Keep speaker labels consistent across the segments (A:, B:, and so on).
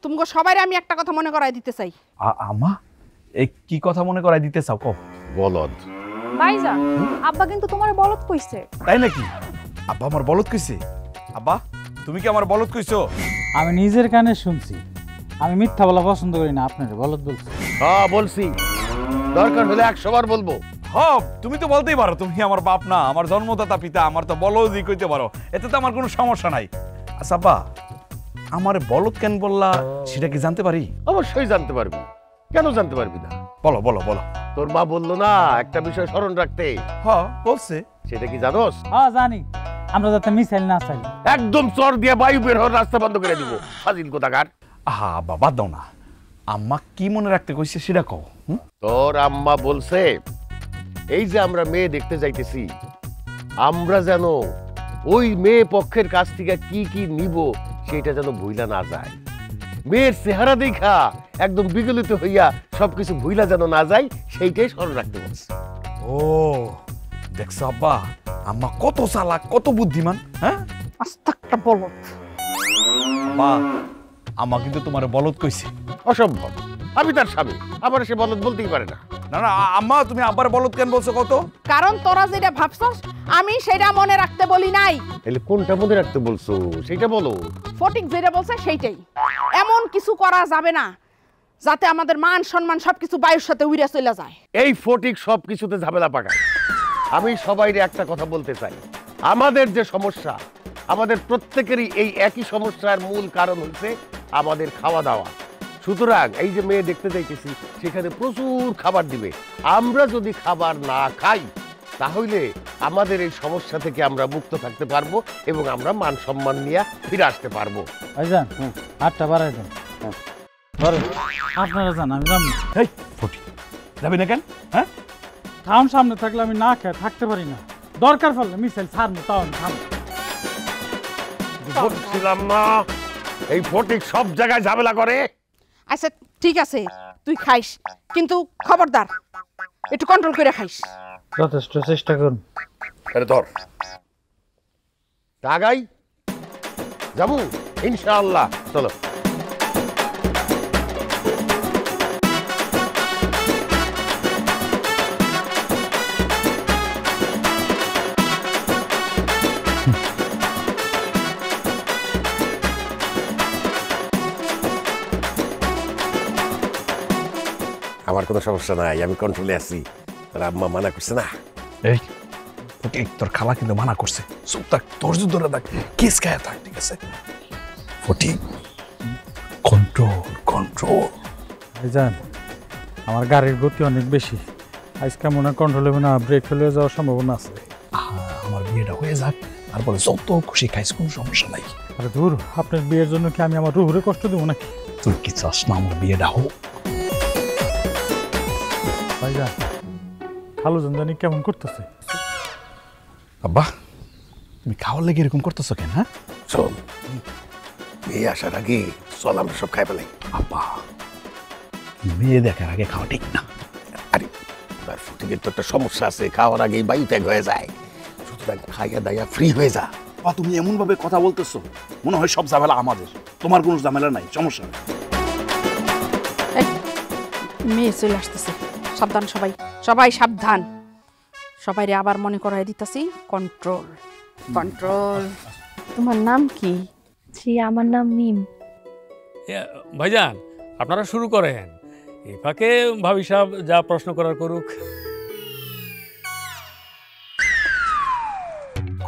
A: তুমগো সবাইরে আমি একটা কথা মনে করাই দিতে চাই।
B: আমা এই কি কথা মনে করাই দিতে চাও কও?
C: বলদ
D: ভাইজান, আব্বা কিন্তু তোমার বলদ কইছে।
B: তাই নাকি? আব্বা আমার বলদ কইছে? আব্বা তুমি কি আমার বলদ কইছো?
E: আমি নিজের কানে শুনছি। আমি মিথ্যা বলা পছন্দ করি না, আপনার বলদ বলছি।
C: হ্যাঁ বলছি, দরকার হলে 100 বার বলবো।
B: হ্যাঁ তুমি তো বলতেই পারো, তুমি আমার বাপ না, আমার জন্মদাতা পিতা, আমার তো বলদই কইতে পারো, এতে তো আমার কোনো সমস্যা নাই। আচ্ছা আব্বা, আমার বলদ কেন বললা সেটা কি জানতে পারি?
C: অবশ্যই জানতে পারবি, কেন জানতে পারবি না?
B: বলো বলো বলো।
C: তোর মা বললো না একটা বিষয় স্মরণ রাখতে,
B: হ্যাঁ বলছে।
C: সেটা কি জানোস?
E: হ্যাঁ জানি, আমরা যাতে মিসাইল না চাই।
C: একদম চর দিয়ে বায়ু বের হওয়ার রাস্তা বন্ধ করে দিব। ফাজিল কোথাকার।
B: আহা আব্বা বাদ দাও না, আম্মা কি মনে রাখতে কইছে সেটা কও।
C: তোর আম্মা বলছে এই যে আমরা মেয়ে দেখতে যাইতেছি, আমরা যেন ওই মেয়ে পক্ষের কাছ থেকে কি কি নিব সেটা যেন ভুইলা না যায়। মেয়ের চেহারা দেখা একদম বিগলিত হইয়া সবকিছু ভুইলা যেন না যায়, সেইটাই স্মরণ রাখতে বলছে।
B: ও দেখছো আব্বা, আম্মা কত চালাক, কত বুদ্ধিমান। হ্যাঁ
A: আস্ত একটা বলদ।
B: আব্বা আম্মা কিন্তু তোমার বলদ কইছে।
C: অসম্ভব, আমি তার স্বামী, আবার সে বলদ বলতেই পারে না।
B: না না আম্মা, তুমি আব্বার বলদ কেন বলছো কত?
A: কারণ তোরা যেটা ভাবছস আমি সেটা মনে রাখতে বলি নাই।
C: তাহলে কোনটা মনে রাখতে বলছো সেটা বলো।
A: ফটিক যেটা বলছে সেইটাই। এমন কিছু করা যাবে না যাতে আমাদের মান সম্মান সবকিছু বায়ুর সাথে উড়ে চলে যায়।
C: এই ফটিক সবকিছুতে ঝামেলা পাকায়। আমি সবাইরে একটা কথা বলতে চাই, আমাদের যে সমস্যা, আমাদের প্রত্যেকেরই এই একই সমস্যার মূল কারণ হচ্ছে আমাদের খাওয়া দাওয়া। সুতরাং এই যে মেয়ে দেখতে যাইতেছি, সেখানে প্রচুর খাবার দিবে। আমরা যদি খাবার না খাই তাহলে আমাদের এই সমস্যা থেকে আমরা মুক্ত থাকতে পারবো এবং আমরা মান সম্মান নিয়ে ফিরে আসতে পারবো।
E: ভাইজান 8টা বাড়াই দেন। ধরেন আপনারা যান, আমি যাবো।
B: এই ফটি যাবি না কেন? হ্যাঁ
E: টাউন সামনে থাকলে আমি না খেয়ে থাকতে পারি না। দরকার পড়লে মিসাইল ছাড়বো, তাও আমি থামবো।
C: বলছিলাম না এই ফটিক সব জায়গায় ঝামেলা করে।
A: আচ্ছা ঠিক আছে, তুই খাইস, কিন্তু খবরদার একটু কন্ট্রোল করে খাইস।
E: যথেষ্ট চেষ্টা করুন।
C: আরে ধর টাগাই যাবো ইনশাআল্লাহ। চলো। আমার কোনো সমস্যা নাই, আমি কন্ট্রোলে আছি। তোর আম্মা মানা করছে না?
B: এই ফটিক, তোর খালা কিন্তু মানা করছে, চুপ থাক, ধৈর্য ধরে থাক, কিস খায় থাক, ঠিক আছে? Fatik control control.
E: ভাইজান আমার গাড়ির গতি অনেক বেশি, আজকে মনে হয় কন্ট্রোল হবে না, ব্রেক ফেলে যাওয়ার সম্ভাবনা আছে।
B: আমার বিয়েটা হয়ে যাক, তারপরে যত খুশি খাইস, কোনো সমস্যা নাই।
E: আরে ধুর, আপনার বিয়ের জন্য কি আমি আমার রুহুরে কষ্ট দেবো নাকি?
B: তুই কি চাস না আমার বিয়েটা হোক?
E: ভাইজান খালু জানি কেমন করতেছে?
B: আব্বা তুমি খাওয়ার লেগে এরকম করতেছো কেন? হ্যাঁ
C: শোন, মেয়ে আসার আগে চল আমরা সব খাই ফেলাই।
B: আব্বা মেয়ে দেখার আগে খাওয়া ঠিক না।
C: আরে এবার ফটিকের তো একটা সমস্যা আছে, খাওয়ার আগেই বায়ু ত্যাগ হয়ে যায়। সুতরাং খাইয়া দাইয়া ফ্রি হয়ে যা।
F: বা তুমি এমন ভাবে কথা বলতেছো মনে হয় সব ঝামেলা আমাদের, তোমার কোনো ঝামেলা নাই, সমস্যা নেই।
A: মেয়ে চলে আসতেছে, সাবধান সবাই, সবাই সাবধান। সবাই রে আবার মনে করাই দিতেছি কন্ট্রোল কন্ট্রোল। তোমার নাম কি?
D: জি, আমার নাম মিম।
G: ভাইজান আপনারা শুরু করেন, এই ফাঁকে ভাবি সাহেব যা প্রশ্ন করার করুক।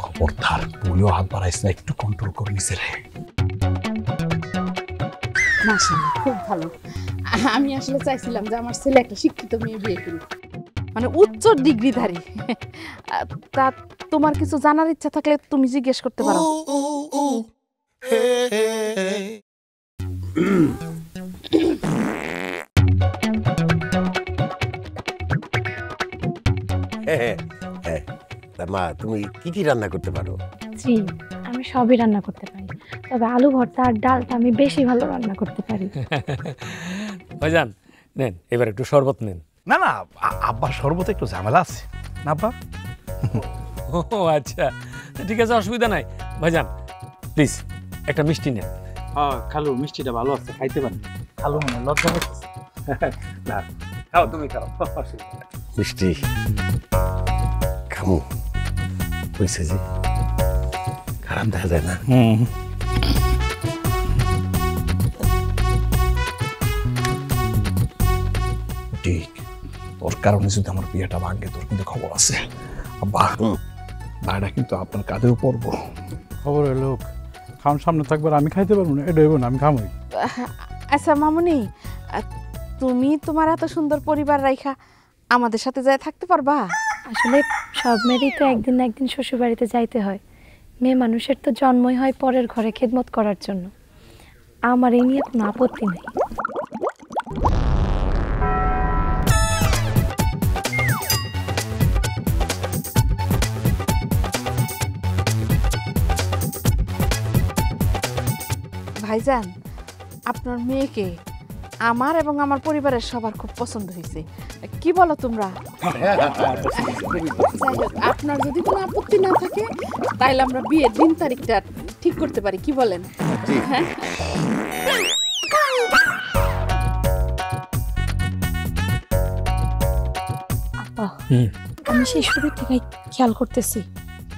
B: খবরদার বলিও হাত বাড়াইস না, একটু কন্ট্রোল করে নিছে রে।
A: মাশাআল্লাহ, খুব ভালো। আমি আসলে চাইছিলাম যে আমার ছেলে একটা শিক্ষিত মেয়ে বিয়ে করুক, মানে উচ্চ ডিগ্রিধারী। তা তোমার কিছু জানার ইচ্ছা থাকলে তুমি জিজ্ঞেস করতে পারো।
C: মা তুমি কি কি রান্না করতে পারো?
D: জি, আমি সবই রান্না করতে পারি, তবে আলু ভর্তা আর ডালটা আমি বেশি ভালো রান্না করতে পারি।
G: ভাইজান নেন, এবার একটু শরবত নেন।
B: না না আব্বা শরবতে একটু ঝামেলা আছে না আব্বা।
G: ও আচ্ছা ঠিক আছে, অসুবিধা নাই। ভাইজান প্লিজ একটা মিষ্টি নেন।
E: হ্যাঁ খালু মিষ্টিটা ভালো আছে, খাইতে পারেন। খালু মনে লজ্জা করতেছে। না খাও, তুমি খাও।
C: মিষ্টি খামু হয়েছে যে খারাপ দেখা যায় না।
F: ঠিক তোর কারণে যদি আমার বিয়েটা ভাঙে তোর কিন্তু খবর আছে আব্বা। ভাইটা কিন্তু আপনার কাঁধেও পড়বো।
E: খবর হলো খাওয়ার সামনে থাকবার আমি খাইতে পারবো না, এটা হইব না, আমি খামই।
A: আচ্ছা মামুনি, তুমি তোমার এত সুন্দর পরিবার রাইখা আমাদের সাথে যায় থাকতে পারবা?
D: আসলে সব মেয়েরই তো একদিন না একদিন শ্বশুর বাড়িতে যাইতে হয়। মেয়ে মানুষের তো জন্মই হয় পরের ঘরে খেদমত করার জন্য। আমার এই নিয়ে কোনো আপত্তি নেই।
A: ভাইজান, আপনার মেয়েকে আমার এবং আমার পরিবারের সবার খুব পছন্দ হয়েছে। কি বলো তোমরা? যাই হোক, আপনার যদি কোনো আপত্তি না থাকে তাহলে আমরা বিয়ের দিন তারিখটা ঠিক করতে পারি, কি বলেন? হ্যাঁ,
D: আপা, আমি সেই শুরু থেকেই খেয়াল করতেছি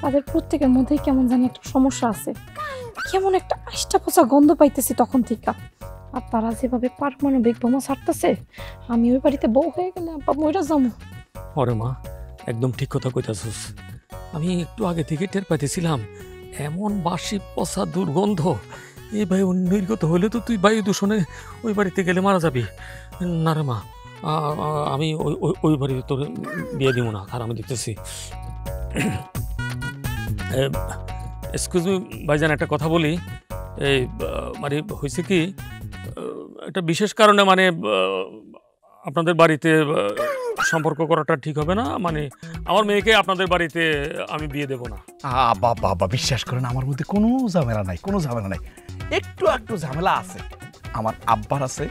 D: তাদের প্রত্যেকের মধ্যেই কেমন জানি একটা সমস্যা আছে। কেমন একটা আষ্টা পচা গন্ধ পাইতেছি তখন থেকে। আর তারা যেভাবে পারমাণবিক বোমা ছাড়তেছে, আমি ওই বাড়িতে বউ হয়ে গেলে আপা মইরা যাবো।
G: ওরে মা, একদম ঠিক কথা কইতাছিস। আমি একটু আগে থেকে টের পাইতেছিলাম এমন বাসি পচা দুর্গন্ধ। এই বায়ু নির্গত হইলে তো তুই বায়ু দূষণে ওই বাড়িতে গেলে মারা যাবি। না রে মা, আমি ওই বাড়িতে তোর বিয়ে দিব না। আর আমি দেখতেছি, এক্সকিউজ মি ভাইজান, একটা কথা বলি। এই মানে হয়েছে কি, একটা বিশেষ কারণে মানে আপনাদের বাড়িতে সম্পর্ক করাটা ঠিক হবে না। মানে আমার মেয়েকে আপনাদের বাড়িতে আমি বিয়ে দেব না।
B: বাবা বিশ্বাস করেন, আমার মধ্যে কোনো ঝামেলা নাই, কোনো ঝামেলা নাই। একটু একটু ঝামেলা আছে, আমার আব্বার আছে,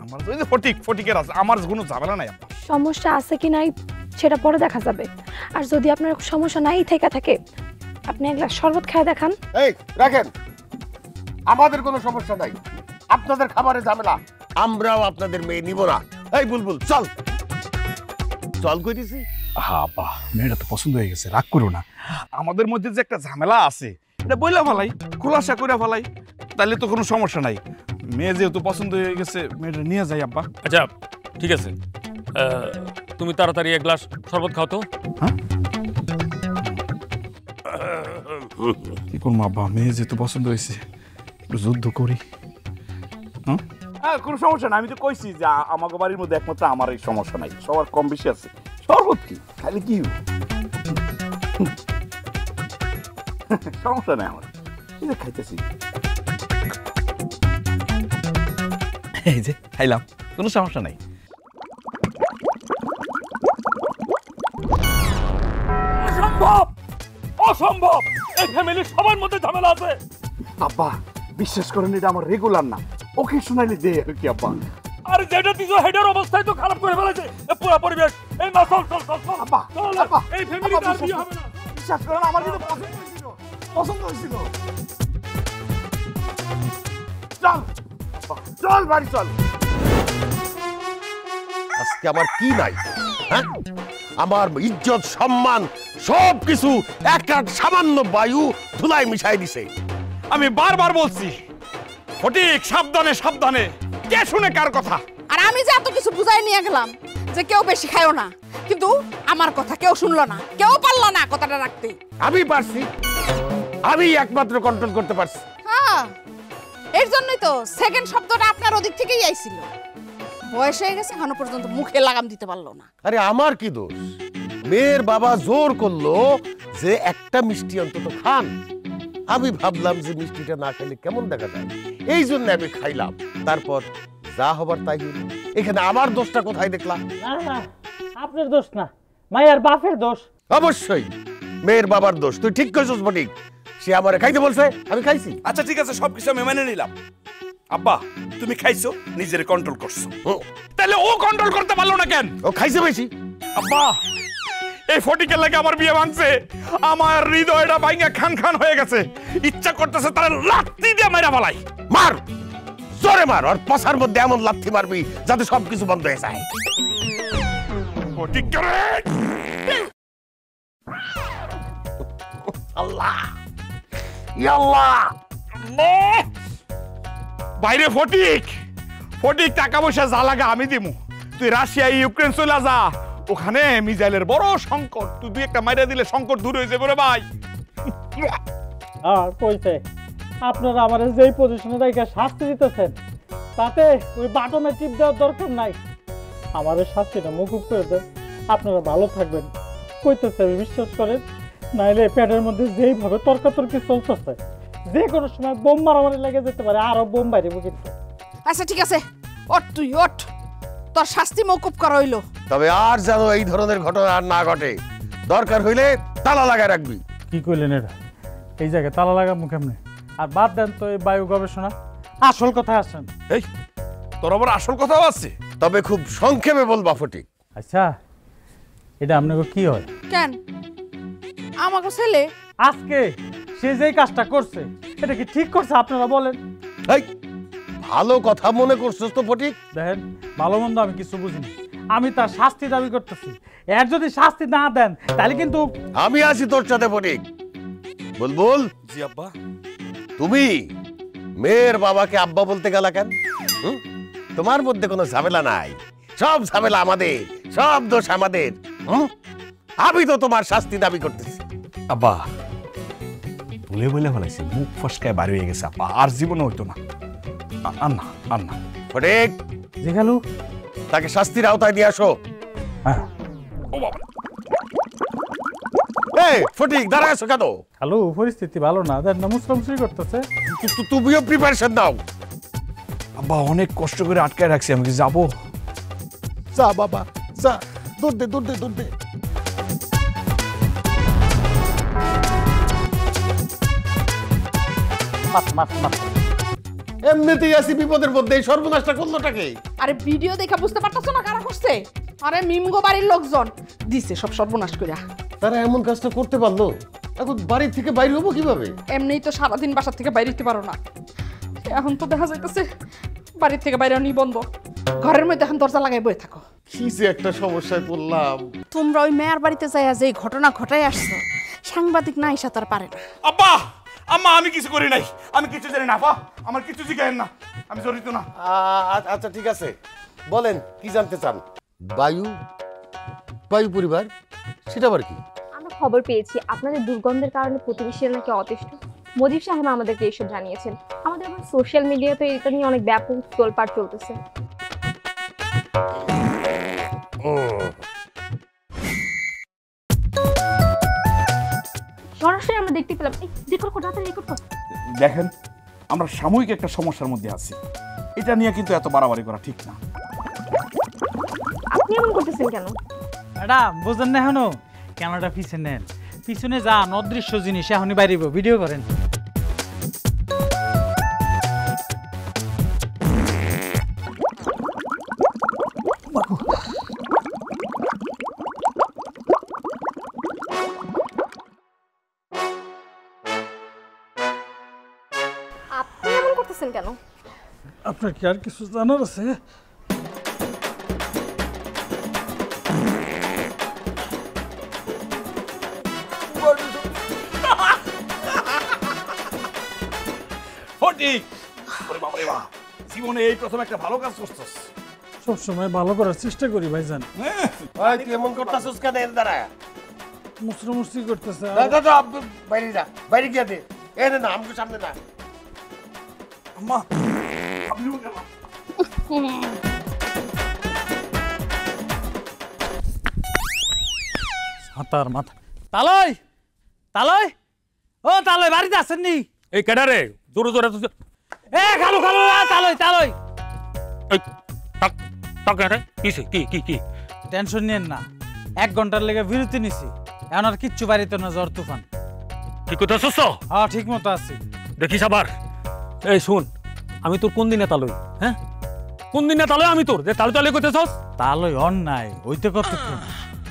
B: আমার ওই যে ফটিকের আছে, আমার কোনো ঝামেলা নাই।
D: সমস্যা আছে কি নাই সেটা পরে দেখা যাবে। আর যদি আপনার সমস্যা নাই থেকে থাকে, আপনি এক গ্লাস শরবত খায় দেখান।
C: এই রাখেন, আমাদের কোনো সমস্যা নাই। আপনাদের খাবারের ঝামেলা আমরাও আপনাদের মেয়ে নিব না। এই বুলবুল চল চল কইতেছি।
B: বাবা, মেয়েটা তো পছন্দ হয়ে গেছে, রাগ করো না। আমাদের মধ্যে যে একটা ঝামেলা আছে এটা বইলা ফেলাই, খোলাসা করে ফেলাই, তাহলে তো কোনো সমস্যা নাই। মেয়ে যেহেতু পছন্দ হয়ে গেছে, মেয়েটা নিয়ে যাই আব্বা।
G: আচ্ছা ঠিক আছে, তুমি তাড়াতাড়ি এক গ্লাস শরবত খাও তো।
B: হ্যাঁ, কি করবো আব্বা, মেয়ে যেহেতু পছন্দ হয়েছে, একটু যুদ্ধ করি। হ্যাঁ, কোনো সমস্যা না। আমি তো কইছি যে আমাকে বাড়ির মধ্যে একমাত্র আমার এই সমস্যা নাই, সবার কম বেশি আছে। শরবত কি খালি কি সমস্যা নাই আমার, খাইতেছি। এই যে খাইলাম, কোনো সমস্যা নাই।
G: অসম্ভব, অসম্ভব! এই ফ্যামিলির সবার মধ্যে ঝামেলা আছে।
B: আব্বা বিশ্বাস করেন, এটা আমার রেগুলার না, ওকে শুনাইলে দে কি আব্বা।
G: আর যেটা দিছো হেডের অবস্থায় তো খারাপ করে ফেলেছে পুরো পরিবেশ। এই না, চল চল চল চল
B: আব্বা, আব্বা,
G: এই ফ্যামিলি আর বিয়ে হবে না।
B: বিশ্বাস করেন, আমার কিন্তু পছন্দ হয়েছিল। চল চল বাড়ি চল।
C: আজকে আমার কি নাই? হ্যাঁ, আমার ইজ্জত সম্মান সবকিছু একটা সামান্য বায়ু ধুলাই মিশাই দিছে।
B: আমি বারবার বলছি, ফটিক সাবধানে সাবধানে, কে শুনে কার কথা।
A: আর আমি যে এত কিছু বুঝাই নিয়ে গেলাম যে কেউ বেশি খায়ও না, কিন্তু আমার কথা কেউ শুনলো না, কেউ পারলো না কথাটা রাখতে।
C: আমি পারছি, আমি একমাত্র কন্ট্রোল করতে পারছি।
A: হ্যাঁ, এর জন্যই তো সেকেন্ড শব্দটা আপনার ওদিক থেকেই আইছিল। বয়স হয়ে গেছে, এখনো পর্যন্ত মুখে লাগাম দিতে পারলো না।
C: আরে আমার কি দোষ? মেয়ের বাবা জোর করলো যে একটা মিষ্টি অন্তত খান। আমি ভাবলাম যে মিষ্টিটা না খেলে কেমন দেখা যায়, এই জন্য আমি খাইলাম। তারপর যা হবার তাই হইল। এখানে আমার দোষটা কোথায় দেখলাম?
H: আপনার দোষ না, মায়ের বাপের দোষ।
C: অবশ্যই মেয়ের বাবার দোষ। তুই ঠিক কইছস ফটিক, সে আমারে খাইতে বলছে, আমি খাইছি।
B: আচ্ছা ঠিক আছে, সবকিছু আমি মেনে নিলাম। আব্বা তুমি খাইছো, নিজের কন্ট্রোল করছো, তাহলে ও কন্ট্রোল করতে পারলো না কেন?
C: ও খাইছে বেশি।
B: আব্বা, এই ফটিকের লাগে আমার বিয়ে ভাঙছে, আমার হৃদয়টা ভাঙা খান খান হয়ে গেছে। ইচ্ছা করতেছে তার লাত্তি দিয়ে মেরা ফেলাই।
C: মার, জোরে মার, আর পছার মধ্যে এমন লাথি মারবি যাতে সবকিছু বন্ধ হয়ে যায়।
B: ফটিক করে
C: আল্লাহ, ইয়া আল্লাহ,
B: বাইরে ফটিক, ফটিক টাকা পয়সা যা লাগে আমি দিমু, তুই রাশিয়া ইউক্রেন চলে যা, ওখানে মিসাইলের বড় সংকট, তুই দুই একটা মাইরা দিলে সংকট দূর হয়ে যাবে রে ভাই।
H: আর কইছে আপনারা আমার যেই পজিশনে রেখে শাস্তি দিতেছেন তাতে ওই বাটনে টিপ দেওয়ার দরকার নাই, আমার শাস্তিটা মকুব করে দেন, আপনারা ভালো থাকবেন। কইতেছে আমি বিশ্বাস করেন, নাইলে পেটের মধ্যে যেইভাবে তর্কাতর্কি চলতেছে যে কোনো সময় বোম মারামারি লেগে যেতে পারে, আরো বোম বাইরে কিন্তু।
A: আচ্ছা ঠিক আছে, ওঠ তুই ওঠ, তোর শাস্তি মওকুফ করা হইলো।
C: তবে আর যেন এই ধরনের ঘটনা আর না ঘটে, দরকার হইলে তালা লাগায় রাখবি।
E: কি কইলেন এটা? এই জায়গায় তালা লাগাবো কেমনে? আর বাদ দেন তো এই বায়ু গবেষণা, আসল কথা আসেন।
B: এই তোর আবার আসল কথাও আছে?
C: তবে খুব সংক্ষেপে বলবা ফটিক।
E: আচ্ছা, এটা আপনাকে কি হয়?
A: কেন আমাকে ছেলে
E: আজকে সে যেই কাজটা করছে এটা কি ঠিক করছে আপনারা বলেন?
C: এই ভালো কথা মনে করছিস তো ফটিক?
E: দেখেন, ভালো মন্দ আমি কিছু বুঝিনি, আমি তার শাস্তি দাবি করতেছি। এর যদি শাস্তি না দেন তাহলে কিন্তু
C: আমি আছি তোর সাথে ফটিক। বুলবুল,
B: জি আব্বা।
C: তুমি মেয়ের বাবাকে আব্বা বলতে গেলা কেন? তোমার মধ্যে কোনো ঝামেলা নাই, সব ঝামেলা আমাদের, সব দোষ আমাদের। আমি তো তোমার শাস্তি দাবি করতেছি।
B: আব্বা ভুলে বলে ফেলাইছি, মুখ ফসকায় বাড়ি হয়ে গেছে আব্বা, আর জীবনে হইতো না। আর না, আর না।
C: ফটিক,
E: যে গেল
C: তাকে শাস্তির আওতায় দিয়ে আসো।
E: হ্যাঁ।
B: ও বাবা,
C: এই ফটিক, দাঁড়ায় আছো কেন?
E: হ্যালো, পরিস্থিতি ভালো না, দেন না মুসরামুসরি করতেছে।
C: তুমিও প্রিপারেশন নাও।
B: আব্বা অনেক কষ্ট করে আটকায় রাখছি, আমি কি যাবো?
C: যা বাবা যা, দৌড় দে দৌড় দে দৌড় দে। এমনিতেই আছি বিপদের মধ্যে, এই সর্বনাশটা করলোটাকে?
A: আরে ভিডিও দেখা বুঝতে পারতাছো না কারা করছে? আরে মিমগো বাড়ির লোকজন দিছে সব সর্বনাশ কইরা।
C: তারা এমন কাজটা করতে পারলো? এখন বাড়ি থেকে বাইরে হবো কিভাবে?
A: এমনিই তো সারাদিন বাসা থেকে বাইরে হতে পারো না, এখন তো দেখা যাইতেছে বাড়ির থেকে বাইরে নি বন্ধ, ঘরের মধ্যে এখন দরজা লাগাই বসে থাকো।
C: কি যে একটা সমস্যায় পড়লাম।
A: তোমরা ওই মেয়ের বাড়িতে যাইয়া যে ঘটনা ঘটাই আসছো, সাংবাদিক না এসে তার পারে না।
B: আব্বা, আম্মা আমি কিছু করি নাই, আমি কিছু জানি না আপা, আমার কিছু জিজ্ঞাসা না, আমি জড়িত না।
C: আচ্ছা ঠিক আছে, বলেন কি জানতে চান? বায়ু বায়ু পরিবার, সেটা আবার কি?
I: আমরা খবর পেয়েছি আপনাদের দুর্গন্ধের কারণে প্রতিবেশীরা নাকি অতিষ্ঠ। মজিব সাহেব আমাদেরকে এসব জানিয়েছেন। আমাদের আবার সোশ্যাল মিডিয়াতে এটা নিয়ে অনেক ব্যাপক তোলপাড় চলতেছে। সরাসরি আমরা দেখতে পেলাম।
B: দেখেন, আমরা সাময়িক একটা সমস্যার মধ্যে আছি, এটা নিয়ে কিন্তু এত বাড়াবাড়ি করা ঠিক না।
I: আপনি এমন করতেছেন কেন?
E: ম্যাডাম বুঝেন না এখনো? ক্যামেরাটা পিছনে নেন, পিছনে যান, অদৃশ্য জিনিস এখনই বাইরে ভিডিও করেন।
I: আপনি এমন করতেছেন কেন?
E: আপনার কি আর কিছু জানার আছে?
B: ফটিক, ওরে বাবা রে বাবা, জীবনে এই প্রথম একটা ভালো কাজ করছস।
E: সবসময় ভালো করার চেষ্টা করি ভাইজান।
C: ভাই তুই এমন করতেছিস কেন? এর দ্বারা
E: মুসরামুসরি করতেছে।
C: বাইরে যা, বাইরে গিয়ে দে। এই না আমাকে সামনে না।
B: আম্মা আমিও গেলাম।
E: হাতার মাথা। তালয়, তালয়, ও তালয়, বাড়িতে আছেন নি?
G: এই কেডারে জোরে জোরে
E: এ খালু খালু, তালয় তালয়।
G: এই টাক টাক রে কিছে কি কি কি?
E: টেনশন নিয়েন না, 1 ঘন্টার লেগে বিরতি নিছি, এখন আর কিচ্ছু বাড়িতে না, ঝড় তুফান।
G: কি কইতাছস?
E: হ্যাঁ ঠিক মতো আছি।
G: দেখিস আবার। এই শুন, আমি তোর কোন দিনে তালই? হ্যাঁ, কোন দিনে তালই আমি তোর? যে তালই তালই কইতেছস?
E: তালয় অন্যায় হইতে কতক্ষণ?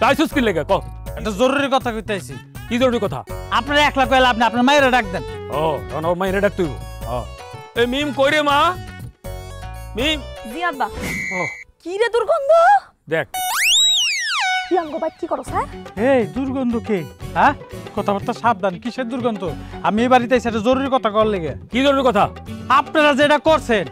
G: তাইছস কি লেগে ক?
E: একটা জরুরি কথা কইতাইছি।
G: কি জরুরি কথা?
E: আপনারা একলা কইলা আপনি আপনার মায়েরা ডাক দেন।
G: ও, এখন ওর মাইরে ডাক তুই।
E: ও
G: এই মিম কই রে মা? মিম
D: জি আব্বা।
G: ও
D: কি রে দুর্গন্ধ?
G: দেখ
D: কি আমগো ভাই কি করো স্যার?
E: এই দুর্গন্ধ কে? হ্যাঁ, কথাবার্তা সাবধান। কিসের দুর্গন্ধ? আমি এই বাড়িতে সেটা জরুরি কথা কর লেগে।
G: কি ধরনের কথা?
E: আপনারা যেটা করছেন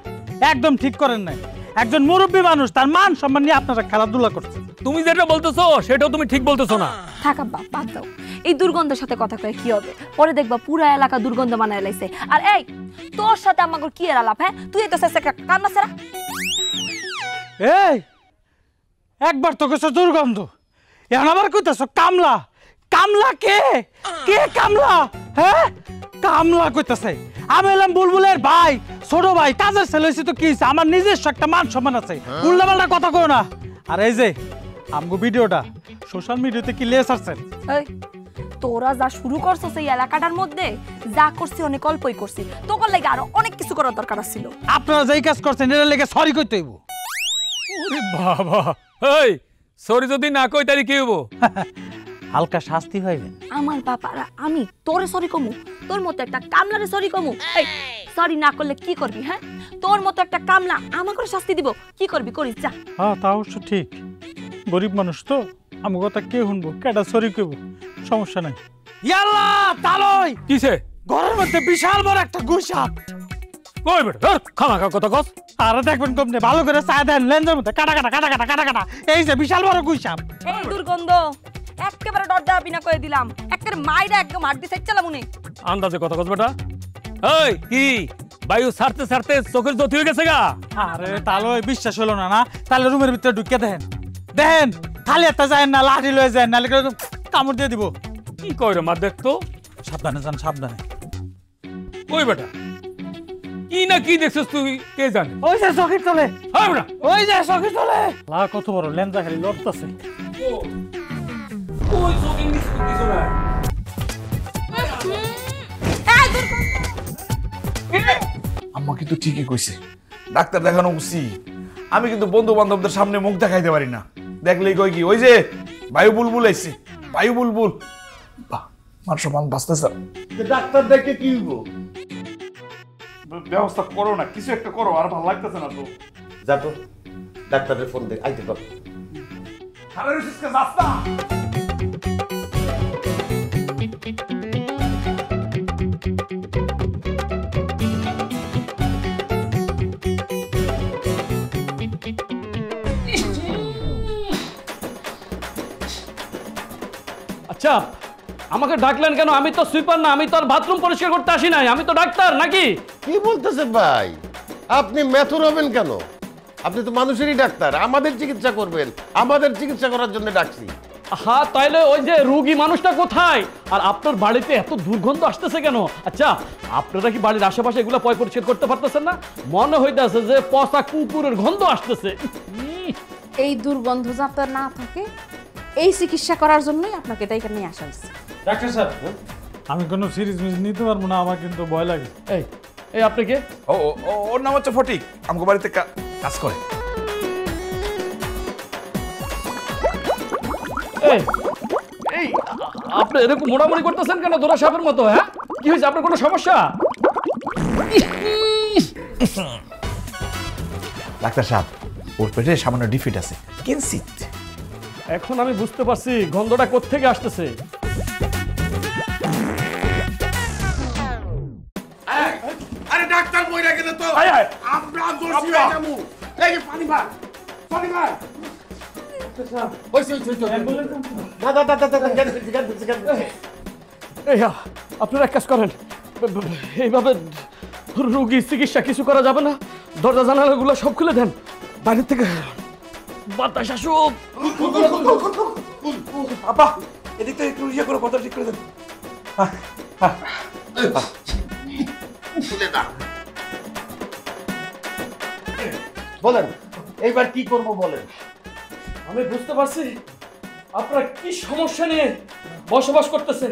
E: একদম ঠিক করেন নাই। একজন মুরব্বী মানুষ, তার মান সম্মান নিয়ে আপনারা খেলাধুলা করছেন।
G: তুমি যেটা বলতেছো সেটাও তুমি ঠিক বলতেছো না।
D: থাক আব্বা, বাদ দাও। এই দুর্গন্ধের সাথে কথা কয়ে কি হবে? পরে দেখবা পুরা এলাকা দুর্গন্ধ বানায় লাইছে। আর এই তোর সাথে আমাগো কি এর আলাপ? হ্যাঁ, তুই তো শেষে কান্না ছাড়া।
E: এই একবার তো কেছো দুর্গন্ধ, এখন আবার কইতাছো কামলা। কামলা কে? কে কামলা? হ্যাঁ, কামলা কইতাছে। আমি এলাম বুলবুলের ভাই, ছোট ভাই, কাজের ছেলে হইছে তো কি হইছে? আমার নিজস্ব একটা মান সম্মান আছে, উল্টাপাল্টা কথা কও না। আর এই যে আমগো ভিডিওটা সোশ্যাল মিডিয়াতে কি লেস আসছেন?
D: এই তোরা যা শুরু করছস এই এলাকাটার মধ্যে, যা করছি অনেক অল্পই করছি। তোর লাগে আরো অনেক কিছু করার দরকার ছিল।
E: আপনারা যেই কাজ করছেন এর লেগে সরি কইতে হইব।
G: ওরে বাবা, এই সরি যদি না কই তাহলে কি হইব?
E: হালকা শাস্তি হইবে।
D: আমার বাবারা আমি তোরে সরি কমু? তোর মতো একটা কামলারে সরি কমু? এই সরি না করলে কি করবি? হ্যাঁ, তোর মতো একটা কামলা আমাকে শাস্তি দিব, কি করবি করিস যা।
E: হ্যাঁ, তা অবশ্য ঠিক। গরিব মানুষ তো, আমার কথা কে শুনবো? কেডা সরি কইব? সমস্যা নাই। ইয়াল্লা তালই
G: কিসে?
E: ঘরের মধ্যে বিশাল বড় একটা গুসাপ।
G: কই বেটা ধর খামাখা কথা কস।
E: আর দেখবেন কমনে ভালো করে চা দেন, লেন্সের মধ্যে কাটা কাটা কাটা কাটা কাটা কাটা। এই যে বিশাল বড় গুসাপ।
D: এই দুর্গন্ধ একেবারে ডর দেওয়া বিনা করে দিলাম। একেবারে মাইরা একদম হাড্ডি সাইড মনে।
G: আন্দাজে কথা কস বেটা। এই কি বায়ু ছাড়তে ছাড়তে চোখের জ্যোতি হয়ে গেছে গা?
E: আরে তালই বিশ্বাস হলো না? না তাহলে রুমের ভিতরে ঢুকে দেখেন। দেখেন খালি একটা যায় না, লাঠি লয়ে যায় না, কামড় দিয়ে দিব।
G: কি কই রে মা, দেখ তো।
E: সাবধানে যান, সাবধানে।
G: ওই বেটা কি না কি দেখছিস তুই কে জানে?
E: ওই যে চোখের তলে,
G: হ্যাঁ বেটা
E: ওই যে চোখের তলে। লা কত বড় লেন্সা খালি লড়তাছে।
G: ওই চোখের নিচে তো কিছু নাই।
B: আম্মা কিন্তু ঠিকই কইছে, ডাক্তার দেখানো উচিত। আমি কিন্তু বন্ধু বান্ধবদের সামনে মুখ দেখাইতে পারি না। দেখলেই কই কি, ওই যে বায়ু বুলবুল আইছে, বায়ু বুলবুল। বাহ, মান সম্মান বাঁচতেছে।
C: ডাক্তার দেখে কি হইব?
B: ব্যবস্থা করো না, কিছু একটা করো। আর ভালো লাগতেছে না তো।
C: যা তো ডাক্তারের ফোন দে, আইতে পারো।
B: খারাপ রিসকে রাস্তা।
J: আচ্ছা আমাকে ডাকলেন কেন? আমি তো সুইপার না, আমি তো আর বাথরুম পরিষ্কার করতে আসি নাই, আমি তো ডাক্তার নাকি?
C: কি বলতেছেন ভাই? আপনি মেথর হবেন কেন? আপনি তো মানুষেরই ডাক্তার, আমাদের চিকিৎসা করবেন। আমাদের চিকিৎসা করার জন্য ডাকছি।
J: হ্যাঁ, তাইলে ওই যে রোগী মানুষটা কোথায়? আর আপনার বাড়িতে এত দুর্গন্ধ আসতেছে কেন? আচ্ছা আপনারা কি বাড়ির আশেপাশে এগুলো পরিষ্কার করতে পারতেছেন না? মনে হইতেছে যে পচা কুকুরের গন্ধ আসতেছে।
A: এই দুর্গন্ধ যাতে না থাকে এই চিকিৎসা করার জন্যই আপনাকে এটা এখানে নিয়ে আসা হয়েছে।
E: ডাক্তার স্যার, আমি কোনো সিরিজ মিস নিতে পারবো না, আমার কিন্তু ভয় লাগে।
J: এই এই আপনি কে?
B: ওর নাম হচ্ছে ফটিক, আমাকে বাড়িতে কাজ করে।
J: এই এই আপনি এরকম মোড়ামুড়ি করতেছেন কেন দোরা সাহেবের মতো? হ্যাঁ, কি হয়েছে? আপনার কোনো সমস্যা?
B: ডাক্তার সাহেব, ওর পেটে সামান্য ডিফিট আছে, কিঞ্চিত।
J: এখন আমি বুঝতে পারছি গন্ধটা কোত্থেকে আসতেছে।
C: আরে ডাক্তার বইরা গেলে তো আমরা দোষী হয়ে যাবো। এই যে পানি ভাই, পানি ভাই।
J: এই আপনারা এক কাজ করেন, এইভাবে রোগী চিকিৎসা কিছু করা যাবে না। দরজা জানালাগুলো সব খুলে দেন, বাইরের থেকে বাতাস আসুক।
B: আপা এদিক থেকে একটু ইয়ে করে কথা ঠিক করে দেন।
C: বলেন এইবার কি করব বলেন।
J: আমি বুঝতে পারছি আপনারা কি সমস্যা নিয়ে বসবাস করতেছেন।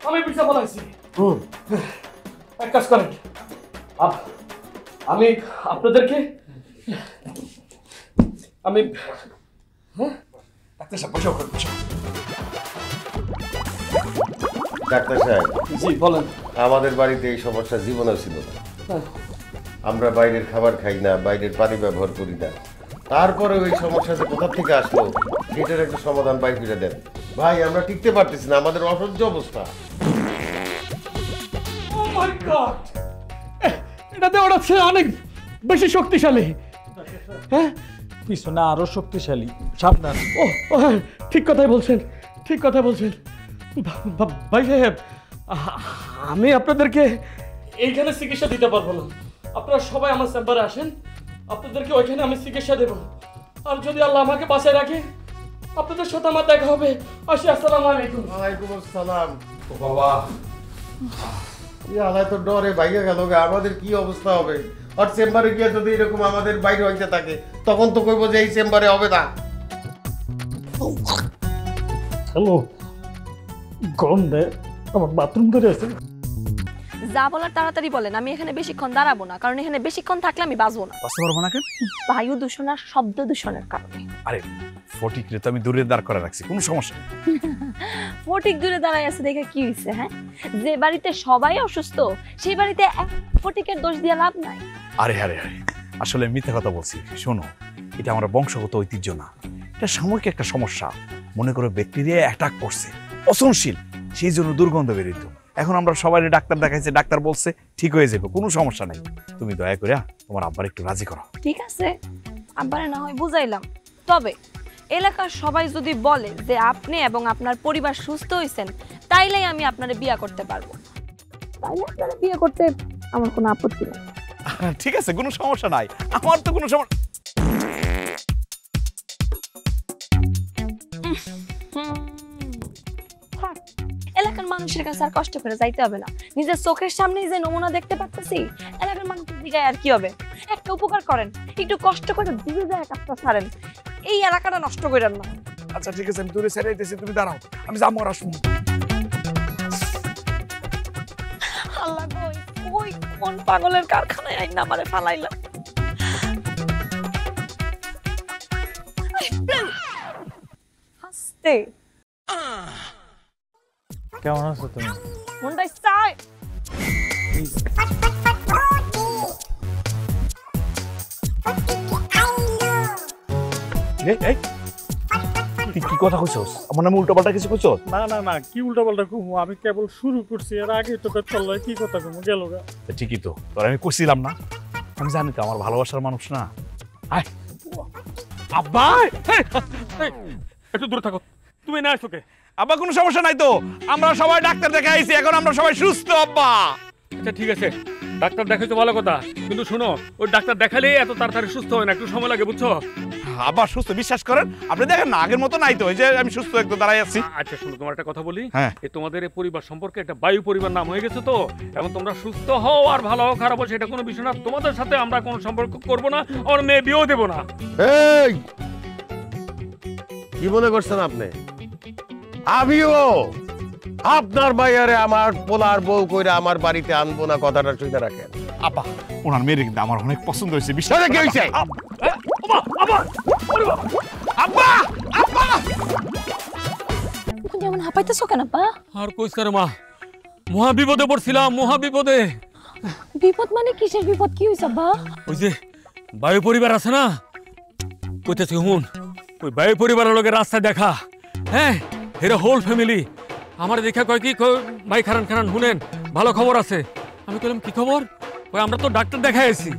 J: আমি বুঝতে বলাইছি। এক কাজ করেন, আমি আপনাদেরকে আমি
B: ডাক্তার সাহেব বসো, বসো।
C: ডাক্তার সাহেব,
J: জি বলেন।
C: আমাদের বাড়িতে এই সমস্যা জীবনেও ছিল না। আমরা বাইরের খাবার খাই না, বাইরের পানি ব্যবহার করি না, তারপরে ওই সমস্যা যে কোথা থেকে আসলো এটার একটা সমাধান বাইর করে দেন ভাই। আমরা টিকতে পারতেছি না, আমাদের অসহ্য অবস্থা।
J: ও মাই গড, এটা দেওয়াটা ছেলে অনেক বেশি শক্তিশালী। হ্যাঁ,
H: পিছনে আরো শক্তিশালী, সাবধান।
J: ও ও হ্যাঁ, ঠিক কথাই বলছেন, ঠিক কথা বলছেন। ভাই সাহেব, আমি আপনাদেরকে এইখানে চিকিৎসা দিতে পারবো না। আপনারা সবাই আমার চেম্বারে আসেন, আপনাদেরকে ওইখানে আমি চিকিৎসা দেব। আর যদি আল্লাহ আমাকে বাঁচায় রাখে, আপনাদের সাথে আমার দেখা হবে। আসি, আসসালামু আলাইকুম।
C: ওয়ালাইকুম আসসালাম।
B: ও বাবা,
C: আল্লাহ তো ডরে ভাইয়া গেল, আমাদের কি অবস্থা হবে? আর চেম্বারে গিয়ে যদি এরকম আমাদের বাইরে হইতে থাকে তখন তো কইবো যে এই চেম্বারে হবে না।
H: হ্যালো, গন্ধে আমার বাথরুম ধরে আছে।
I: যা বলার তাড়াতাড়ি বলেন, আমি এখানে বেশিক্ষণ দাঁড়াবো না, কারণ এখানে বেশিক্ষণ থাকলে আমি বাঁচবো না।
B: বাঁচতে পারবো না কেন?
I: বায়ু দূষণ আর শব্দ দূষণের কারণে।
B: আরে ফটিকরে তো আমি দূরে দাঁড় করে রাখছি, কোনো সমস্যা নেই।
I: ফটিক দূরে দাঁড়ায় আছে দেখে কি হয়েছে? হ্যাঁ, যে বাড়িতে সবাই অসুস্থ সেই বাড়িতে এক ফটিকের দোষ দিয়ে লাভ নাই।
B: আরে আরে আরে, আসলে মিথ্যা কথা বলছি। শোনো, এটা আমার বংশগত ঐতিহ্য না, এটা সাময়িক একটা সমস্যা। মনে করো ব্যাকটেরিয়া অ্যাটাক করছে, পচনশীল, সেই জন্য দুর্গন্ধ বেরিত। এখন আমরা সবাই ডাক্তার দেখাইছে, ডাক্তার বলছে ঠিক হয়ে যাবে, কোনো সমস্যা নেই। তুমি দয়া করে তোমার আব্বার একটু রাজি করো।
I: ঠিক আছে, আব্বারে না হয় বুঝাইলাম, তবে এলাকার সবাই যদি বলে যে আপনি এবং আপনার পরিবার সুস্থ হয়েছেন, তাইলেই আমি আপনারে বিয়ে করতে পারবো। তাইলে আপনারা বিয়ে করতে আমার কোনো আপত্তি নেই।
B: ঠিক আছে, কোনো সমস্যা নাই, আমার তো কোনো সমস্যা।
I: এলাকার মানুষের কাছে আর কষ্ট করে যাইতে হবে না, নিজের চোখের সামনেই যে নমুনা দেখতে পাচ্ছি, এলাকার মানুষের দিকে আর কি হবে? একটা উপকার করেন, একটু কষ্ট করে দূরে যায় কাজটা ছাড়েন, এই এলাকাটা নষ্ট করেন না।
B: আচ্ছা ঠিক আছে, আমি দূরে ছেড়ে দিতেছি, তুমি দাঁড়াও, আমি যাবো আর আসবো।
I: আল্লাহ কই কই কোন পাগলের কারখানায় আইন আমারে ফালাইলা। আস্তে,
H: কেমন আছো তুমি?
I: মনটাই চায়।
B: এই তুই কি কথা কইছস? আমার নামে উল্টো পাল্টা কিছু কইছস?
H: না না না, কি উল্টা পাল্টা কমু? আমি কেবল শুরু করছি, এর আগে তো চললো, কি কথা কমু গেল গা।
B: ঠিকই তো, তোর আমি কইছিলাম না, আমি জানি তো আমার ভালোবাসার মানুষ না। আয়
G: আব্বা, একটু দূরে থাকো, তুমি না আসো কে?
B: আব্বা কোনো সমস্যা নাই তো, আমরা সবাই ডাক্তার দেখে আইছি, এখন আমরা সবাই সুস্থ আব্বা।
G: আচ্ছা ঠিক আছে, ডাক্তার দেখাইছো ভালো কথা, কিন্তু শোনো, ওই ডাক্তার দেখালে এত তাড়াতাড়ি সুস্থ হয় না, একটু সময় লাগে, বুঝছো?
B: আবার সুস্থ, বিশ্বাস করেন, আপনি দেখেন না আগের মতো নাই তো, এই যে আমি সুস্থ একদম দাঁড়াই আছি।
G: আচ্ছা শোনো, তোমার একটা কথা বলি,
B: হ্যাঁ।
G: এই তোমাদের এই পরিবার সম্পর্কে একটা বায়ু পরিবার নাম হয়ে গেছে তো, এখন তোমরা সুস্থ হও আর ভালো হও খারাপ হও সেটা কোনো বিষয় না, তোমাদের সাথে আমরা কোনো সম্পর্ক করবো না, আমার মেয়ে বিয়েও দেবো না।
C: এই কি মনে করছেন আপনি? আমিও আপনার বাইরে আমার পোলার বউ কইরা আমার বাড়িতে আনবো না, কথাটা শুনে রাখেন।
B: আব্বা, ওনার মেয়ের কিন্তু আমার অনেক পছন্দ হয়েছে, বিশ্বাস
C: কি হয়েছে?
B: আব্বা আব্বা,
D: তুমি এমন হাঁপাইতেছো কেন পা?
G: আর কইস না রে মা, মহা বিপদে পড়ছিলাম, মহা বিপদে।
D: বিপদ মানে কিসের বিপদ? কি হইছে বা?
G: ওই যে বায়ু পরিবার আছে না, কইতেছি হুন, ওই বায়ু পরিবারের লোকের রাস্তায় দেখা, হ্যাঁ, এরা হোল ফ্যামিলি আমার দেখা কয় কি ভাই খারান খারান শুনেন, ভালো খবর আছে। আমি কইলাম কি খবর? ওই আমরা তো ডাক্তার দেখাইছি।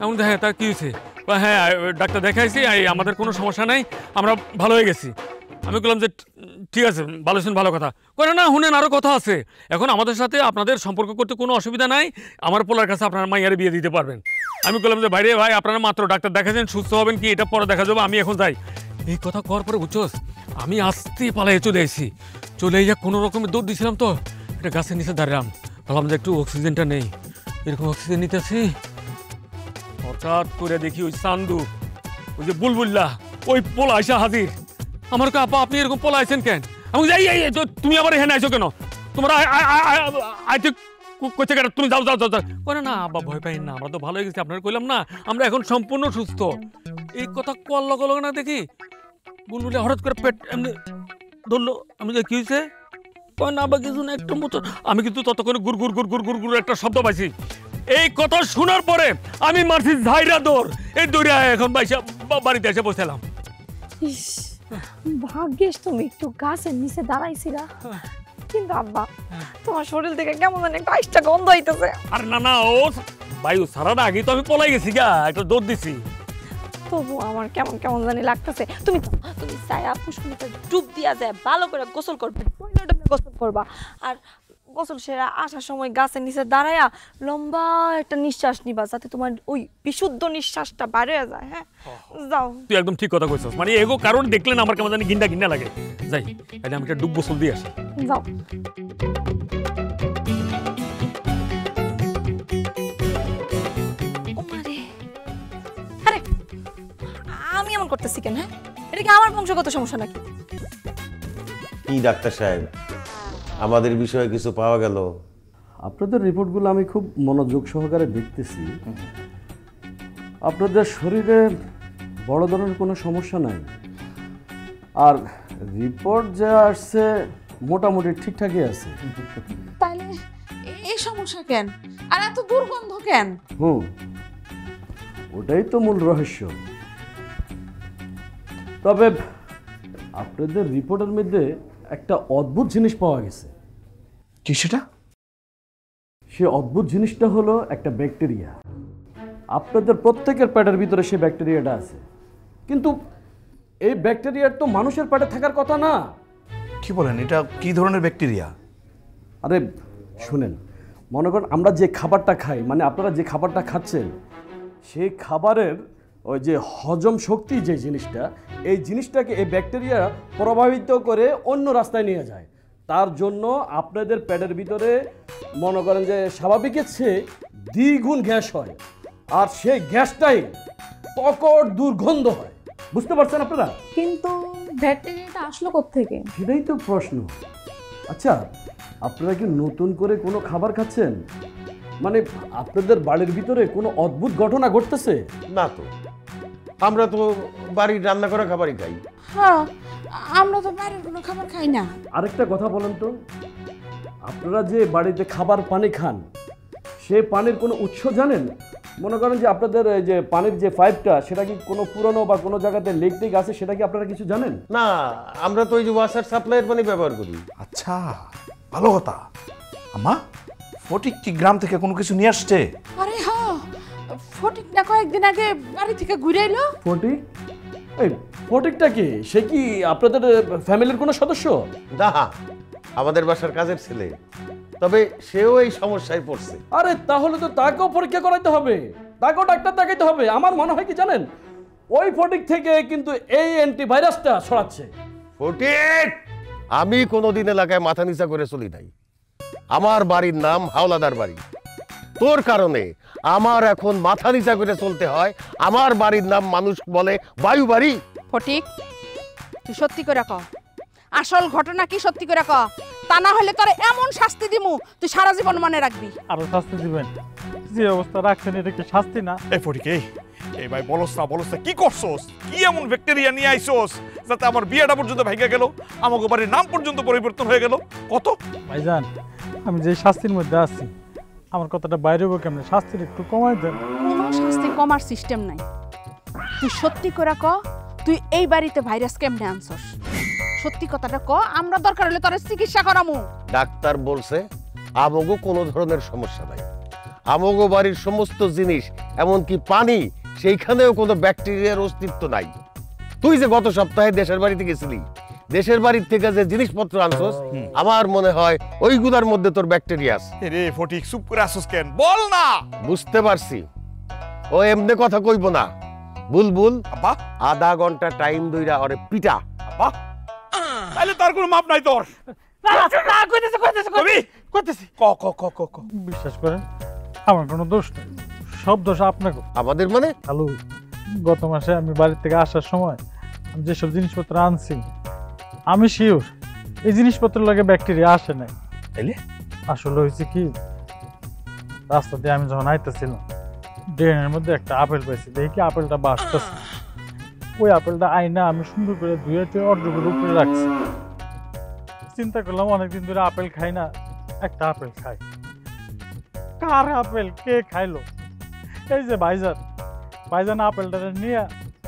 G: এমন হ্যাঁ, তা কি হয়েছে? হ্যাঁ ডাক্তার দেখাইছি, আমাদের কোনো সমস্যা নাই, আমরা ভালো হয়ে গেছি। আমি বললাম যে ঠিক আছে, ভালো শুন, ভালো কথা। কয় না শুনেন, আরও কথা আছে, এখন আমাদের সাথে আপনাদের সম্পর্ক করতে কোনো অসুবিধা নাই, আমার পোলার কাছে আপনার মাইয়ারে বিয়ে দিতে পারবেন। আমি বললাম যে বাইরে ভাই, আপনারা মাত্র ডাক্তার দেখাচ্ছেন, সুস্থ হবেন কি এটা পরে দেখা যাবে, আমি এখন যাই। এই কথা করার পরে বুঝছোস, আমি আসতেই পালাই চলে এসেছি, চলে যা কোনো রকমের দৌড় দিয়েছিলাম তো, একটা গাছের নিচে দাঁড়ালাম, ভাবলাম যে একটু অক্সিজেনটা নেই, এরকম অক্সিজেন নিতেছি, হঠাৎ করে দেখি ওই চান্দু, ওই যে বুলবুল্লা, ওই পোলা আইসা হাজির। আমার কা আপা, আপনি এরকম পোলা আইছেন কেন? আমি যাই, তুমি আবার এখানে আইছো কেন? তোমার আইতে কইতে কেন? তুমি যাও যাও যাও যাও। করে না আব্বা, ভয় পাই না, আমরা তো ভালো হয়ে গেছি, আপনার কইলাম না আমরা এখন সম্পূর্ণ সুস্থ। এই কথা কল লগে লগে না দেখি বুলবুলি হঠাৎ করে পেট এমনি ধরলো। আমি যে কি হয়েছে? কয় না আবার কিছু না, একটু মতো। আমি কিন্তু ততক্ষণে গুড় গুড় গুড় গুড় গুড় গুড় একটা শব্দ পাইছি, এই কথা শোনার পরে আমি মারছি ঝাইরা দৌড়, এই দৌড়ে এখন বাড়িতে এসে বসেলাম।
D: ইস, ভাগ্যিস তুমি একটু গাছের নিচে দাঁড়াইছিলা। কিন্তু আব্বা, তোমার শরীর থেকে কেমন জানি একটা আইসটা গন্ধ হইতেছে।
G: আর না না, ও বায়ু সারার আগে তো আমি পলাই গেছি গা, একটা দৌড় দিছি।
I: তবু আমার কেমন কেমন জানি লাগতেছে। তুমি ছায়া পুষ্করিতে ডুব দিয়া যায়, ভালো করে গোসল করবে, গোসল করবা। আর গোসল সেরা আসার সময় গাছের নিচে দাঁড়ায়া লম্বা একটা নিঃশ্বাস নিবা, যাতে তোমার ওই বিশুদ্ধ নিঃশ্বাসটা বাইরে যায়। হ্যাঁ, যাও।
G: তুই একদম ঠিক কথা কইছস, মানে এগো কারণ দেখলে না আমার কেমন জানি গিন্ডা গিন্ডা লাগে। যাই, এটা আমি একটা ডুব গোসল দিয়ে আসি।
D: যাও।
I: আরে আমি এমন করতেছি কেন? হ্যাঁ, এটা কি আমার বংশগত সমস্যা নাকি?
C: কি ডাক্তার সাহেব, আমাদের বিষয়ে কিছু পাওয়া গেল?
K: আপনাদের রিপোর্টগুলো আমি খুব মনোযোগ সহকারে দেখতেছি। আপনাদের শরীরে বড় ধরনের কোনো সমস্যা নাই, আর রিপোর্ট যা আসছে মোটামুটি ঠিকঠাকই আছে।
A: তাইলে এই সমস্যা কেন, আর এত দুর্গন্ধ কেন?
K: ওটাই তো মূল রহস্য। তবে আপনাদের রিপোর্টের মধ্যে একটা অদ্ভুত জিনিস পাওয়া গেছে।
B: কি সেটা?
K: সে অদ্ভুত জিনিসটা হলো একটা ব্যাকটেরিয়া। আপনাদের প্রত্যেকের পেটের ভিতরে সেই ব্যাকটেরিয়াটা আছে, কিন্তু এই ব্যাকটেরিয়ার তো মানুষের পেটে থাকার কথা না।
B: কি বলেন, এটা কি ধরনের ব্যাকটেরিয়া?
K: আরে শুনেন, মনে করেন আমরা যে খাবারটা খাই, মানে আপনারা যে খাবারটা খাচ্ছেন, সেই খাবারের ওই যে হজম শক্তি যে জিনিসটা, এই জিনিসটাকে এই ব্যাকটেরিয়া প্রভাবিত করে অন্য রাস্তায় নিয়ে যায়। তার জন্য আপনাদের পেটের ভিতরে মনে করেন যে স্বাভাবিকের চেয়ে দ্বিগুণ গ্যাস হয়, আর সেই গ্যাসটাই প্রকট দুর্গন্ধ হয়। বুঝতে পারছেন আপনারা?
D: কিন্তু ব্যাকটেরিয়াটা আসলো কোত্থেকে?
K: সেটাই তো প্রশ্ন। আচ্ছা, আপনারা কি নতুন করে কোনো খাবার খাচ্ছেন? মানে আপনাদের বাড়ির ভিতরে কোনো অদ্ভুত ঘটনা ঘটতেছে?
C: না তো, আমরা তো বাড়ির রান্না করা খাবারই খাই।
A: হ্যাঁ, আমরা তো বাইরের কোনো খাবার খাই না।
K: আরেকটা কথা বলেন তো, আপনারা যে বাড়িতে খাবার পানি খান, সে পানির কোনো উৎস জানেন? মনে করেন যে আপনাদের যে পানির যে পাইপটা, সেটা কি কোনো পুরনো বা কোনো জায়গাতে লিক টিক আছে, সেটা কি আপনারা কিছু জানেন?
C: না, আমরা তো ওই যে ওয়াটার সাপ্লাইয়ের পানি ব্যবহার করি।
B: আচ্ছা, ভালো কথা। আম্মা, ফটিক কি গ্রাম থেকে কোনো কিছু নিয়ে আসছে?
A: আরে হ্যাঁ, ফটিক না কয়েকদিন আগে বাড়ি থেকে ঘুরে এলো।
K: ফটিক? এই ফটিকটা কি? সে কি আপনাদের ফ্যামিলির কোনো সদস্য?
C: না, আমাদের বাসার কাজের ছেলে, তবে সেও এই সমস্যায় পড়ছে।
K: আরে তাহলে তো তাকেও পরীক্ষা করাইতে হবে, তাকেও ডাক্তার দেখাইতে হবে। আমার মনে হয় কি জানেন, ওই ফটিক থেকে কিন্তু এই অ্যান্টিভাইরাসটা ছড়াচ্ছে।
C: ফটিক, আমি কোনোদিন এলাকায় মাথা নিচা করে চলি নাই। আমার বাড়ির নাম হাওলাদার বাড়ি। তোর কারণে আমার এখন মাথা নিচা করে চলতে হয়। আমার বাড়ির নাম মানুষ বলে বায়ু বাড়ি।
A: ফটিক, তুই সত্যি করে ক, আসল ঘটনা কি সত্যি করে ক, তা না হলে তোর এমন শাস্তি দিমু তুই সারা জীবন মনে রাখবি।
H: আরো শাস্তি দিবেন? যে অবস্থা রাখছেন, এটা কি শাস্তি না?
B: এই ফটিক, এই ভাই বলস না, কি করছস? কি এমন ব্যাকটেরিয়া নিয়ে আইছস যাতে আমার বিয়েটা পর্যন্ত ভেঙে গেল, আমাকে বাড়ির নাম পর্যন্ত পরিবর্তন হয়ে গেল? কত
H: ভাইজান, আমি যে শাস্তির মধ্যে আছি, আমার কথাটা বাইরে হবো কেমন? শাস্তির একটু কমাই দেন।
A: কোনো শাস্তি কমার সিস্টেম নাই। তুই সত্যি করে ক, তুই এই বাড়িতে ভাইরাস কেমনে আনছস? সত্যি কথাটা ক, আমরা দরকার হলে তোর চিকিৎসা করামু।
C: ডাক্তার বলছে আমগো কোনো ধরনের সমস্যা নাই। আমগো বাড়ির সমস্ত জিনিস, এমনকি পানি, সেইখানেও কোনো ব্যাকটেরিয়ার অস্তিত্ব নাই। তুই যে গত সপ্তাহে দেশের বাড়িতে গেছিলি, দেশের বাড়ির থেকে যে জিনিসপত্র আনছস, আমার মনে হয় ওইগুলার মধ্যে তোর ব্যাকটেরিয়া আছে।
B: রে ফটিক, চুপ করে আসছস কেন? বল না।
C: বুঝতে পারছি, ও এমনি কথা কইব না। বুলবুল,
B: আব্বা,
C: আধা ঘন্টা টাইম দইরা ওরে পিটা।
B: আব্বা, তাহলে তার কোনো মাপ নাই তোর?
H: বিশ্বাস করেন, আমার কোনো দোষ নেই, সব দোষ আপনাকে।
C: আমাদের মানে?
H: হ্যালো, গত মাসে আমি বাড়ি থেকে আসার সময় আমি যেসব জিনিসপত্র আনছি, আমি শিওর এই জিনিসপত্র লাগে ব্যাকটেরিয়া আসে নাই। আসলে হয়েছে কি, রাস্তা দিয়ে আমি যখন আইতেছিলাম, ড্রেনের মধ্যে একটা আপেল পাইছি, দেখি কি আপেলটা বাসতেছে। ওই আপেলটা আইনা আমি সুন্দর করে ধুয়ে টুয়ে অর্ডার উপরে রাখছি। চিন্তা করলাম অনেকদিন ধরে আপেল খাই না, একটা আপেল খাই। কার আপেল কে খাইলো? এই যে ভাইজান, ভাইজান আপেলটা নিয়ে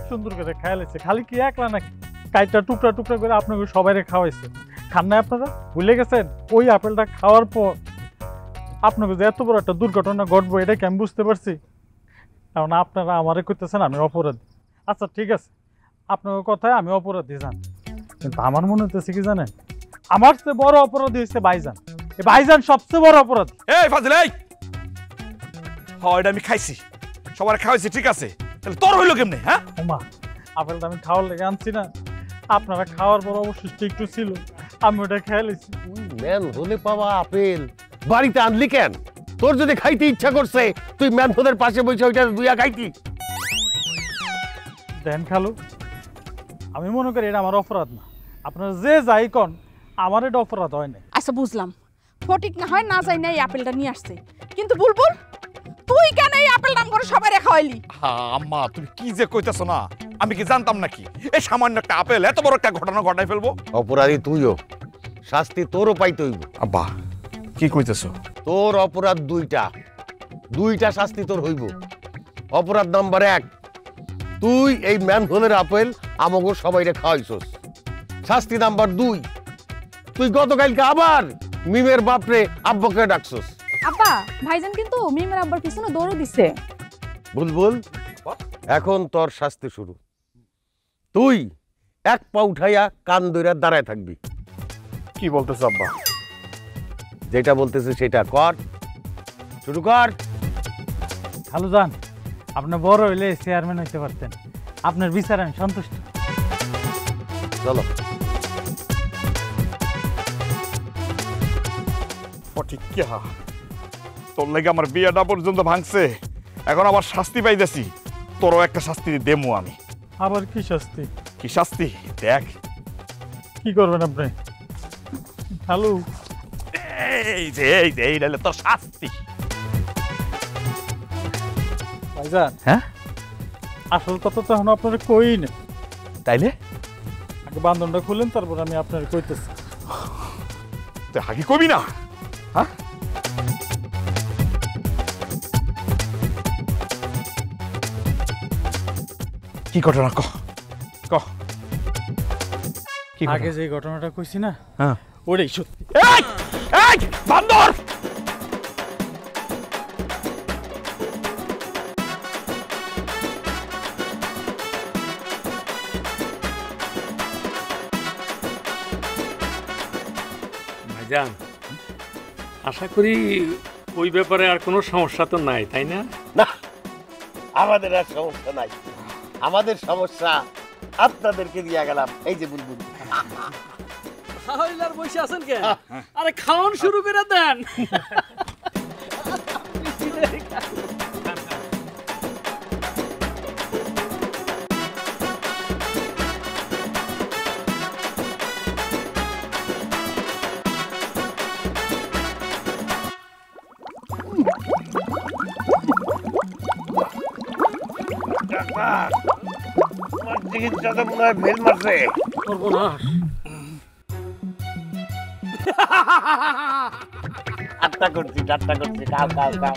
H: সুন্দর করে খাইলেছে। খালি কি একলা নাকি, কাইটা টুকরা টুকরা করে আপনাকে সবাইরে খাওয়াইছে। খান না আপনারা? ভুলে গেছেন? ওই আপেলটা খাওয়ার পর আপনাকে যে এত বড় একটা দুর্ঘটনা ঘটবো এটা কি আমি বুঝতে পারছি? কারণ আপনারা আমারে করতেছেন আমি অপরাধী। আচ্ছা ঠিক আছে, আপনার কথায় আমি অপরাধী জান, কিন্তু আমার মনে হতেছে কি জানেন, আমার চেয়ে বড় অপরাধী হচ্ছে ভাইজান। এই ভাইজান সবচেয়ে বড় অপরাধী।
B: এই ফাজিল এই, হয় এটা আমি খাইছি, সবার খাওয়াইছি, ঠিক আছে, তাহলে তোর হইলো কেমনে? হ্যাঁ
H: ওমা, আপেলটা আমি খাওয়ার লেগে আনছি না, আপনারা খাওয়ার পর অবশিষ্ট একটু ছিল, আমি ওটা খেয়ে লেছি।
C: ম্যান হলে পাওয়া আপেল বাড়িতে আনলি কেন? তোর যদি খাইতে ইচ্ছা করছে তুই ম্যান হোলের পাশে বসে ওইটা দুইয়া খাইতি।
H: দেন খালু, আমি মনে করি এটা আমার অপরাধ না। আপনারা যে যাই কন, আমার এটা অপরাধ হয় না।
A: আচ্ছা বুঝলাম, ফটিক না হয় না যাই না এই আপেলটা নিয়ে আসছে, কিন্তু বুলবুল তুই কেন এই আপেল নাম করে সবাই খাওয়াইলি?
B: আম্মা তুমি কি যে কইতাছো না, আমি কি জানতাম নাকি এই সামান্য একটা আপেল এত বড় একটা ঘটনা ঘটাই ফেলবো?
C: অপরাধী তুইও, শাস্তি তোরও পাইতে হইব।
B: আব্বা কি কইতেছো?
C: তোর অপরাধ দুইটা শাস্তি তোর হইব। অপরাধ নাম্বার 1, তুই এই ম্যানহোলের আপেল আমাকে সবাইরে খাওয়াইছস। শাস্তি নাম্বার 2, তুই গতকালকে আবার মিমের বাপরে আব্বাকে ডাকছস।
D: আব্বা, ভাইজান কিন্তু মিমের আব্বার পিছনে দৌড় দিছে।
C: বুলবুল, এখন তোর শাস্তি শুরু। তুই এক পা উঠাইয়া কান ধইরা দাঁড়ায় থাকবি।
B: কি বলতেছ আব্বা?
C: যেটা বলতেছে সেটা কর, শুরু কর।
H: খালু যান, আপনি বড় হইলে চেয়ারম্যান হইতে পারতেন। আপনার বিচারে আমি সন্তুষ্ট।
C: চলো।
B: ফটিক কে হা, তোর লাগে আমার বিয়েটা পর্যন্ত ভাঙছে, এখন আবার শাস্তি পাইতেছি। তোরও একটা শাস্তি দেমু আমি।
H: আবার কি শাস্তি?
B: কি শাস্তি দেখ।
H: কি করবেন আপনি খালু?
B: এই নাইলে তোর শাস্তি।
H: ভাইজান,
B: হ্যাঁ
H: আসল কথা তো এখন আপনারা কই না,
B: তাইলে
H: আগে বান্ধনটা খুলেন, তারপর আমি আপনার কইতেছি।
B: তুই হাগি কবি না? হ্যাঁ কি ঘটনা ক ক কি
H: আগে যে ঘটনাটা কইছি না,
B: হ্যাঁ
H: ওটাই সত্যি।
B: এই এই বান্দর,
G: ভাইজান, আশা করি ওই ব্যাপারে আর কোনো সমস্যা তো নাই, তাই না?
C: না, আমাদের আর সমস্যা নাই। আমাদের সমস্যা আপনাদেরকে দিয়ে গেলাম। এই যে বুলবুল,
J: আর বসে আছেন কেন? আরে খাওয়ান শুরু করে দেন।
C: আমার চিকিৎসাটা মনে হয় ফেল মারছে।
G: সর্বনাশ।
C: ঠাট্টা করছি, খাও খাও খাও।